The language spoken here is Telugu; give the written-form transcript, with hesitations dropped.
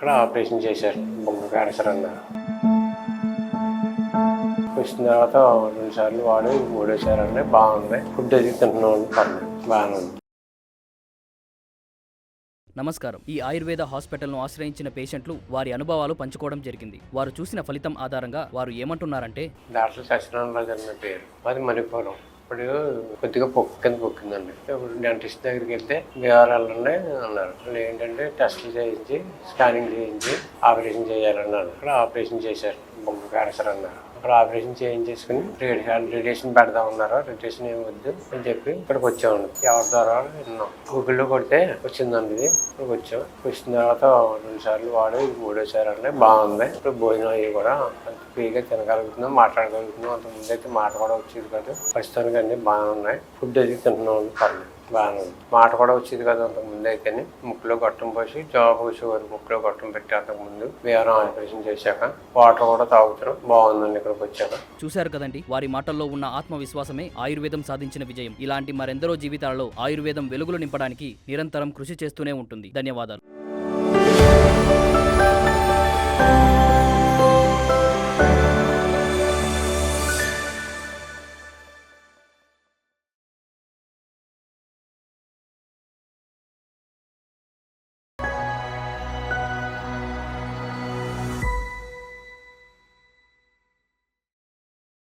అక్కడ ఆపరేషన్ చేశారు. బొంగ క్యాన్సర్ అన్నారు. వచ్చిన తర్వాత 2 సార్లు వాడి 3సారి అంటే బాగుంది. ఫుడ్ అది తింటున్నాం, పర్లేదు బాగానే ఉంది. నమస్కారం. ఈ ఆయుర్వేద హాస్పిటల్ను ఆశ్రయించిన పేషెంట్లు వారి అనుభవాలు పంచుకోవడం జరిగింది. వారు చూసిన ఫలితం ఆధారంగా వారు ఏమంటున్నారంటే, డాక్టర్ సత్యనారాయణ గారి పేరు, అది మణిపురం. ఇప్పుడు కొద్దిగా పొక్కిందండి. ఇప్పుడు డెంటిస్ట్ దగ్గరికి వెళ్తే వివరాలనే అన్నారు. వాళ్ళు ఏంటంటే టెస్టులు చేయించి స్కానింగ్ చేయించి ఆపరేషన్ చేయాలన్నారు. అక్కడ ఆపరేషన్ చేశారు. బొంగ క్యాన్సర్ అన్నారు. అక్కడ ఆపరేషన్ చేయించేసుకుని రేడియేషన్ పెడదాం ఉన్నారు. రేడియేషన్ ఏమి వద్దు అని చెప్పి ఇక్కడికి వచ్చామండి. ఎవరి ద్వారా విన్నాం. గూగుల్లో కొడితే వచ్చిందండి. ఇది ఇక్కడికి వచ్చాం. వచ్చిన తర్వాత 2 సార్లు వాడి 3సారి అంటే బాగుంది. ఇప్పుడు భోజనం అవి కూడా ఫ్రీగా తినగలుగుతున్నాం, మాట్లాడగలుగుతున్నాం. అంతకుముందు అయితే మాట కూడా వచ్చేది కాదు. ప్రస్తుతానికి అన్నీ బాగానే ఉన్నాయి. ఫుడ్ అది తింటున్నాం, పర్లేదు బాగానే ఉంది. మాట కూడా వచ్చేది కదా అంతకుముందు అయితే. ముక్కులో గొట్టం పోసి జాబ్ వచ్చేవారు. ముక్కులో గొట్టం పెట్టి అంతకుముందు వేరే ఆపరేషన్ చేశాక వాటర్ కూడా తాగుతారు. బాగుందండి ఇక్కడికి వచ్చాక. చూశారు కదండి, వారి మాటల్లో ఉన్న ఆత్మవిశ్వాసమే ఆయుర్వేదం సాధించిన విజయం. ఇలాంటి మరెందరో జీవితాలలో ఆయుర్వేదం వెలుగులు నింపడానికి నిరంతరం కృషి చేస్తూనే ఉంటుంది. ధన్యవాదాలు.